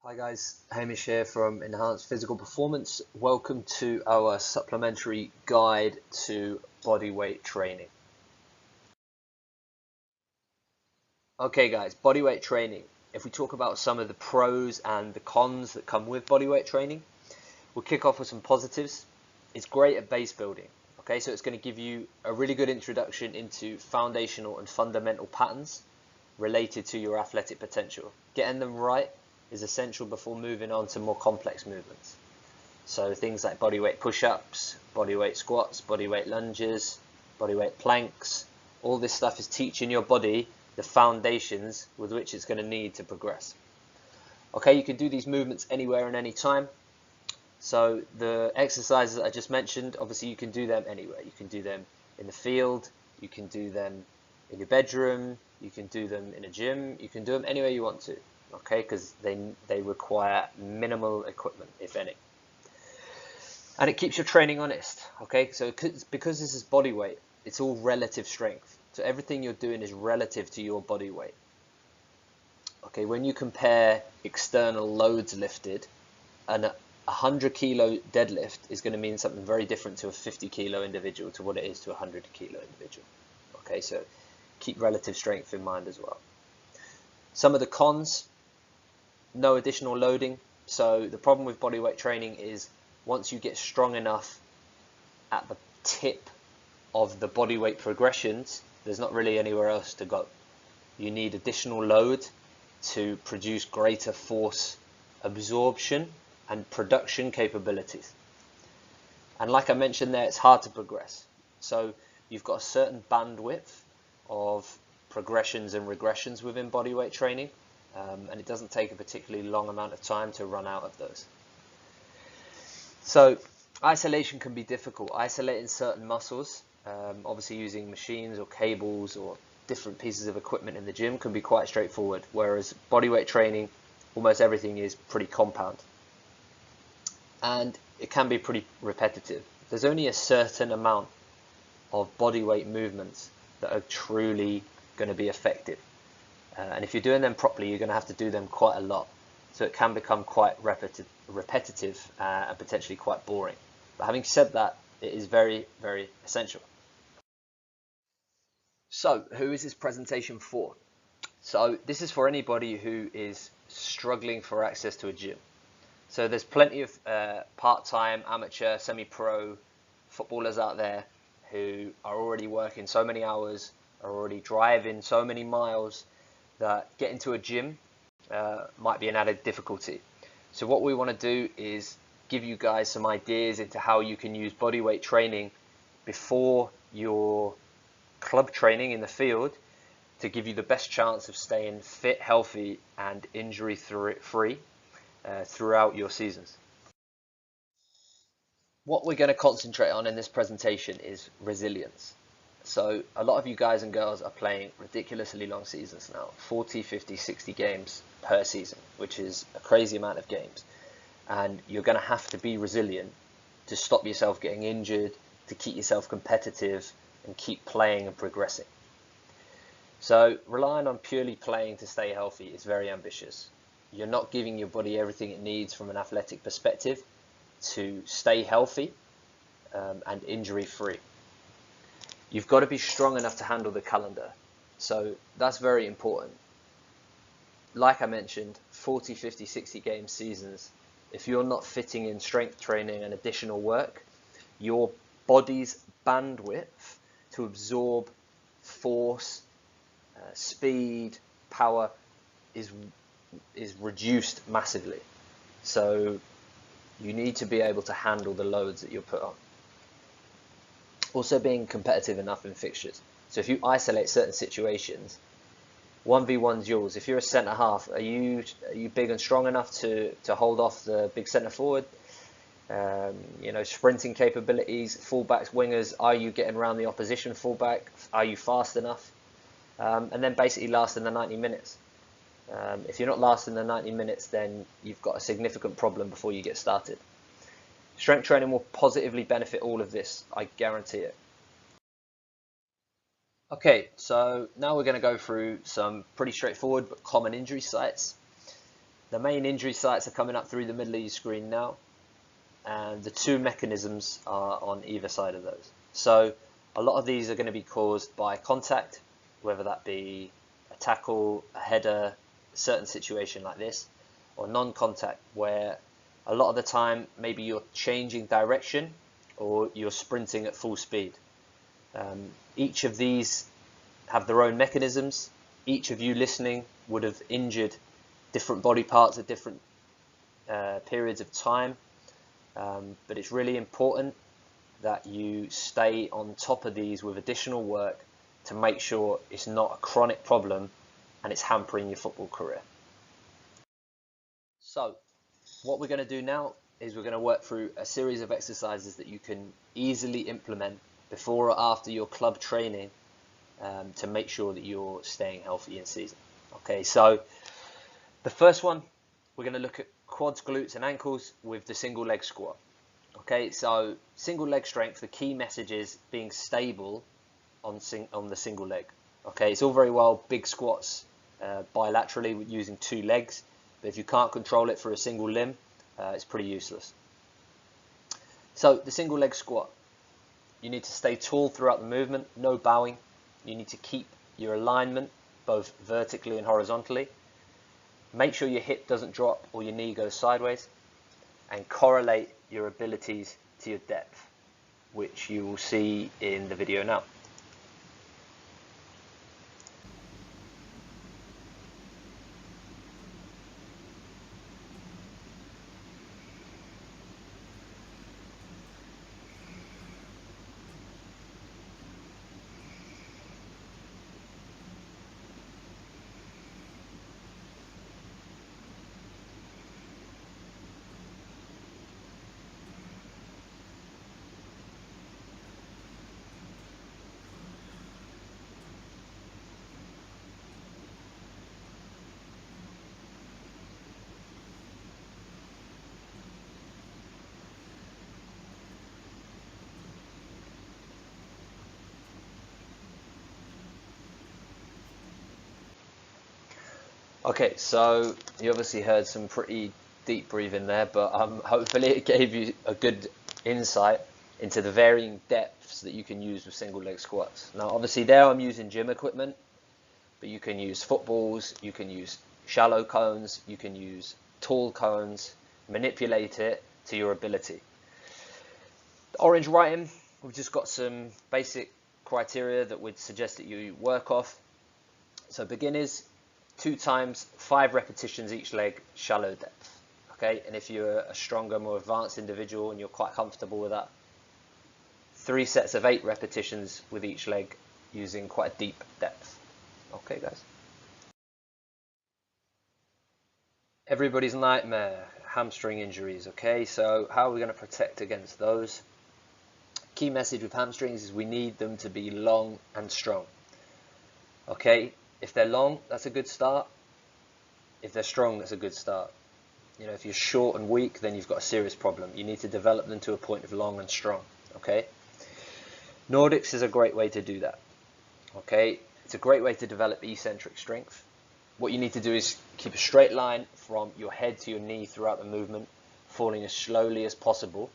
Hi guys, Hamish here from Enhanced Physical Performance. Welcome to our supplementary guide to bodyweight training. Okay guys, bodyweight training. If we talk about some of the pros and the cons that come with bodyweight training, we'll kick off with some positives. It's great at base building. Okay, so it's going to give you a really good introduction into foundational and fundamental patterns related to your athletic potential. Getting them right is essential before moving on to more complex movements. So things like bodyweight push-ups, bodyweight squats, bodyweight lunges, bodyweight planks, all this stuff is teaching your body the foundations with which it's going to need to progress. Okay, you can do these movements anywhere and any time. So the exercises that I just mentioned, obviously you can do them anywhere. You can do them in the field, you can do them in your bedroom, you can do them in a gym, you can do them anywhere you want to. Okay, because they require minimal equipment, if any. And it keeps your training honest. Okay, so because this is body weight, it's all relative strength. So everything you're doing is relative to your body weight. Okay, when you compare external loads lifted, and a 100 kilo deadlift is going to mean something very different to a 50 kilo individual to what it is to a 100 kilo individual. Okay, so keep relative strength in mind as well. Some of the cons: no additional loading. So the problem with bodyweight training is once you get strong enough at the tip of the bodyweight progressions, there's not really anywhere else to go. You need additional load to produce greater force absorption and production capabilities. And like I mentioned there, it's hard to progress. So you've got a certain bandwidth of progressions and regressions within bodyweight training. And it doesn't take a particularly long amount of time to run out of those. So isolation can be difficult. Isolating certain muscles, obviously using machines or cables or different pieces of equipment in the gym can be quite straightforward, whereas bodyweight training, almost everything is pretty compound. And it can be pretty repetitive. There's only a certain amount of bodyweight movements that are truly going to be effective. And if you're doing them properly, you're going to have to do them quite a lot. So it can become quite repetitive and potentially quite boring. But having said that, it is very, very essential. So who is this presentation for? So this is for anybody who is struggling for access to a gym. So there's plenty of part-time, amateur, semi-pro footballers out there who are already working so many hours, are already driving so many miles, that getting to a gym might be an added difficulty. So what we want to do is give you guys some ideas into how you can use bodyweight training before your club training in the field to give you the best chance of staying fit, healthy, and injury-free throughout your seasons. What we're going to concentrate on in this presentation is resilience. So a lot of you guys and girls are playing ridiculously long seasons now, 40, 50, 60 games per season, which is a crazy amount of games. And you're going to have to be resilient to stop yourself getting injured, to keep yourself competitive, and keep playing and progressing. So relying on purely playing to stay healthy is very ambitious. You're not giving your body everything it needs from an athletic perspective to stay healthy and injury-free. You've got to be strong enough to handle the calendar. So that's very important. Like I mentioned, 40, 50, 60 game seasons, if you're not fitting in strength training and additional work, your body's bandwidth to absorb force, speed, power is reduced massively. So you need to be able to handle the loads that you're put on. Also being competitive enough in fixtures. So if you isolate certain situations, 1v1's yours. If you're a centre half, are you big and strong enough to hold off the big centre forward? Sprinting capabilities, fullbacks, wingers, are you getting around the opposition fullback? Are you fast enough? And then basically last in the 90 minutes. If you're not lasting the 90 minutes, then you've got a significant problem before you get started. Strength training will positively benefit all of this, I guarantee it. Okay, so now we're going to go through some pretty straightforward but common injury sites The main injury sites are coming up through the middle of your screen now, and the two mechanisms are on either side of those. So a lot of these are going to be caused by contact, whether that be a tackle, a header, a certain situation like this, or non-contact, where a lot of the time maybe you're changing direction or you're sprinting at full speed. Each of these have their own mechanisms. Each of you listening would have injured different body parts at different periods of time, but it's really important that you stay on top of these with additional work to make sure it's not a chronic problem and it's hampering your football career. So what we're going to do now is we're going to work through a series of exercises that you can easily implement before or after your club training to make sure that you're staying healthy in season. Okay, so the first one, we're going to look at quads, glutes and ankles with the single leg squat. Okay, so single leg strength, the key message is being stable on the single leg. Okay, it's all very well big squats bilaterally with using two legs, but if you can't control it for a single limb, it's pretty useless. So the single leg squat, you need to stay tall throughout the movement, no bowing. You need to keep your alignment both vertically and horizontally. Make sure your hip doesn't drop or your knee goes sideways, and correlate your abilities to your depth, which you will see in the video now. Okay, so you obviously heard some pretty deep breathing there, but hopefully it gave you a good insight into the varying depths that you can use with single leg squats. Now obviously there I'm using gym equipment, but you can use footballs, you can use shallow cones, you can use tall cones, manipulate it to your ability. The orange writing, we've just got some basic criteria that would suggest that you work off. So beginners, 2 times 5 repetitions each leg, shallow depth. Okay, and if you're a stronger, more advanced individual and you're quite comfortable with that, 3 sets of 8 repetitions with each leg using quite a deep depth. Okay, guys. Everybody's nightmare, hamstring injuries. Okay, so how are we going to protect against those? Key message with hamstrings is we need them to be long and strong. Okay, if they're long, that's a good start. If they're strong, that's a good start. You know, if you're short and weak, then you've got a serious problem. You need to develop them to a point of long and strong. Okay, Nordics is a great way to do that. Okay, it's a great way to develop eccentric strength. What you need to do is keep a straight line from your head to your knee throughout the movement, falling as slowly as possible.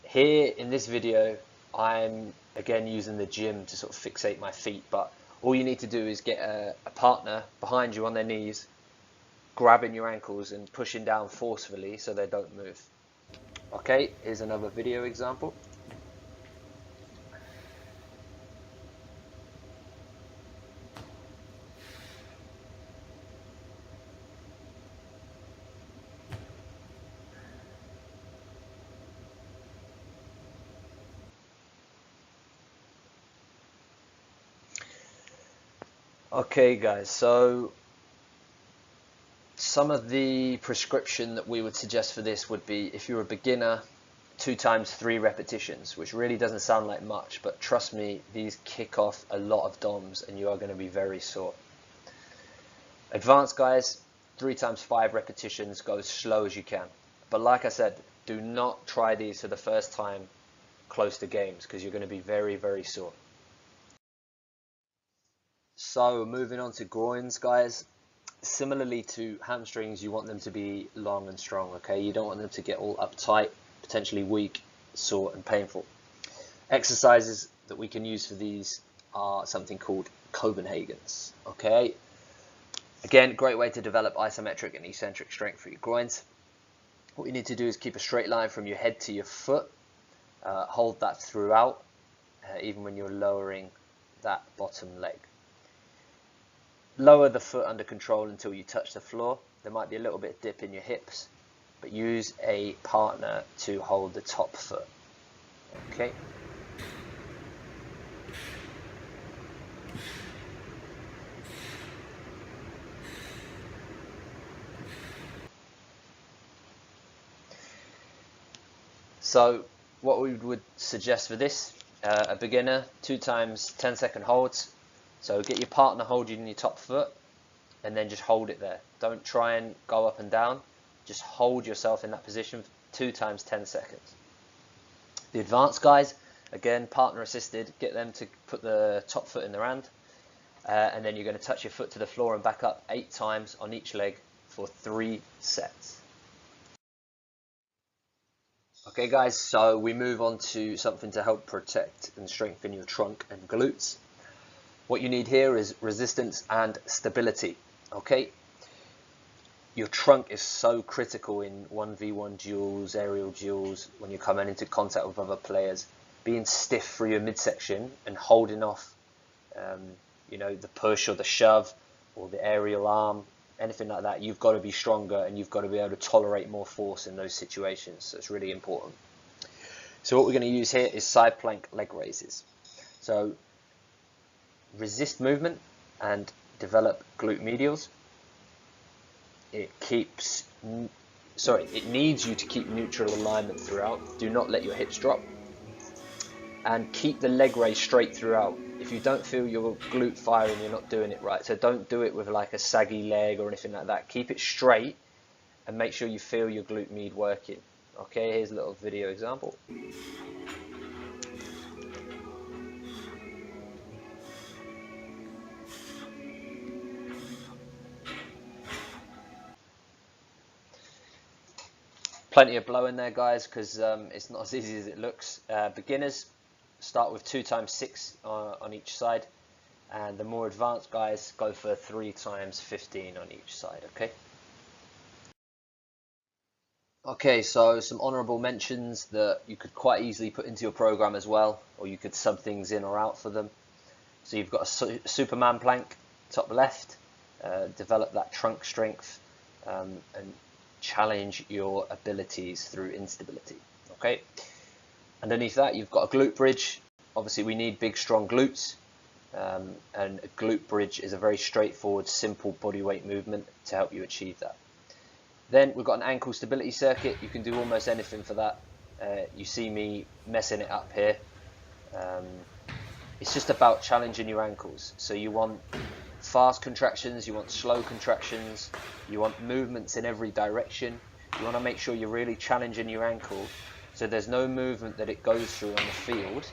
Here in this video, I'm again using the gym to sort of fixate my feet, but all you need to do is get a partner behind you on their knees, grabbing your ankles and pushing down forcefully so they don't move. Okay, here's another video example. Okay guys, so some of the prescription that we would suggest for this would be, if you're a beginner, 2 times 3 repetitions, which really doesn't sound like much, but trust me, these kick off a lot of DOMs and you are going to be very sore. Advanced guys, 3 times 5 repetitions, go as slow as you can. But like I said, do not try these for the first time close to games because you're going to be very, very sore. So moving on to groins, guys. similarly to hamstrings, you want them to be long and strong, okay? You don't want them to get all uptight, potentially weak, sore and painful. Exercises that we can use for these are something called Copenhagen's, okay? Again, great way to develop isometric and eccentric strength for your groins. What you need to do is keep a straight line from your head to your foot. Hold that throughout, even when you're lowering that bottom leg. Lower the foot under control until you touch the floor. There might be a little bit of dip in your hips, but use a partner to hold the top foot. Okay. So what we would suggest for this, a beginner, 2 times 10-second holds. So get your partner holding your top foot and then just hold it there. Don't try and go up and down. Just hold yourself in that position for 2 times 10 seconds. The advanced guys, again, partner assisted, get them to put the top foot in their hand. And then you're going to touch your foot to the floor and back up 8 times on each leg for 3 sets. Okay guys, so we move on to something to help protect and strengthen your trunk and glutes. What you need here is resistance and stability, okay? Your trunk is so critical in 1v1 duels, aerial duels, when you're coming into contact with other players. Being stiff through your midsection and holding off, the push or the shove or the aerial arm, anything like that, you've got to be stronger and you've got to be able to tolerate more force in those situations. So it's really important. So what we're going to use here is side plank leg raises. So resist movement and develop glute medials. It needs you to keep neutral alignment throughout. Do not let your hips drop. And keep the leg raise straight throughout. If you don't feel your glute firing, you're not doing it right. So don't do it with like a saggy leg or anything like that. Keep it straight and make sure you feel your glute med working. Okay, here's a little video example. Plenty of blow in there, guys, because it's not as easy as it looks. Beginners, start with 2 times 6 on each side. And the more advanced guys go for 3 times 15 on each side, okay? Okay, so some honourable mentions that you could quite easily put into your program as well, or you could sub things in or out for them. So you've got a Superman plank, top left, develop that trunk strength and challenge your abilities through instability, okay? Underneath that, you've got a glute bridge. Obviously, we need big, strong glutes. And a glute bridge is a very straightforward, simple body weight movement to help you achieve that. Then we've got an ankle stability circuit. You can do almost anything for that. You see me messing it up here. It's just about challenging your ankles. So you want fast contractions, you want slow contractions, you want movements in every direction. You want to make sure you're really challenging your ankle so there's no movement that it goes through on the field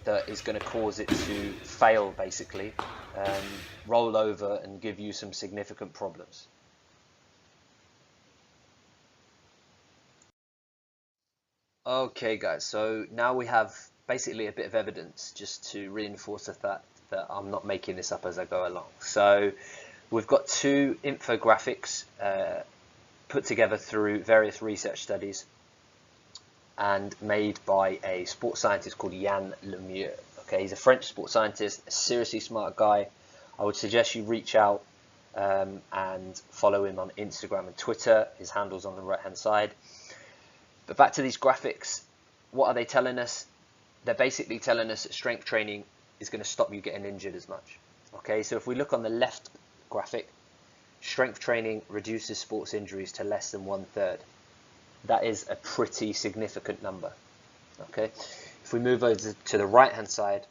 that is going to cause it to fail, basically, roll over and give you some significant problems. Okay guys, so now we have basically a bit of evidence just to reinforce the fact that I'm not making this up as I go along. So we've got 2 infographics put together through various research studies and made by a sports scientist called Yann Lemieux. Okay, he's a French sports scientist, a seriously smart guy. I would suggest you reach out and follow him on Instagram and Twitter. His handle's on the right hand side. But back to these graphics, what are they telling us? They're basically telling us that strength training is going to stop you getting injured as much. Okay, so if we look on the left graphic, strength training reduces sports injuries to less than 1/3. That is a pretty significant number. Okay, if we move over to the right hand side,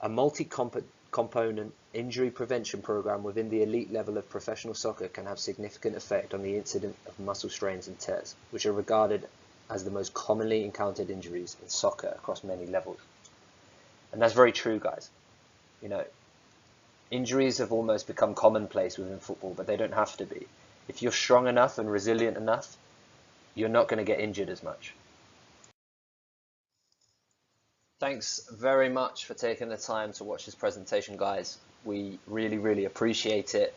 a multi-component injury prevention program within the elite level of professional soccer can have significant effect on the incidence of muscle strains and tears, which are regarded as the most commonly encountered injuries in soccer across many levels. And that's very true, guys. You know, Injuries have almost become commonplace within football, but they don't have to be. If you're strong enough and resilient enough, you're not going to get injured as much. Thanks very much for taking the time to watch this presentation, guys. We really, really appreciate it.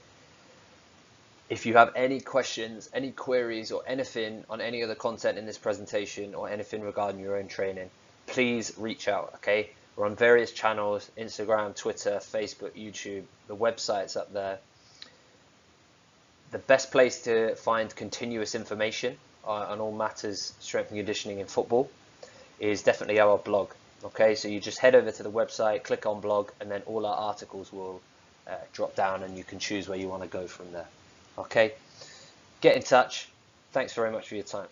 If you have any questions, any queries, or anything on any of the content in this presentation or anything regarding your own training, please reach out, okay? We're on various channels, Instagram, Twitter, Facebook, YouTube. The website's up there. The best place to find continuous information on all matters strength and conditioning in football is definitely our blog. Okay, so you just head over to the website, click on blog, and then all our articles will drop down and you can choose where you want to go from there. Okay, get in touch. Thanks very much for your time.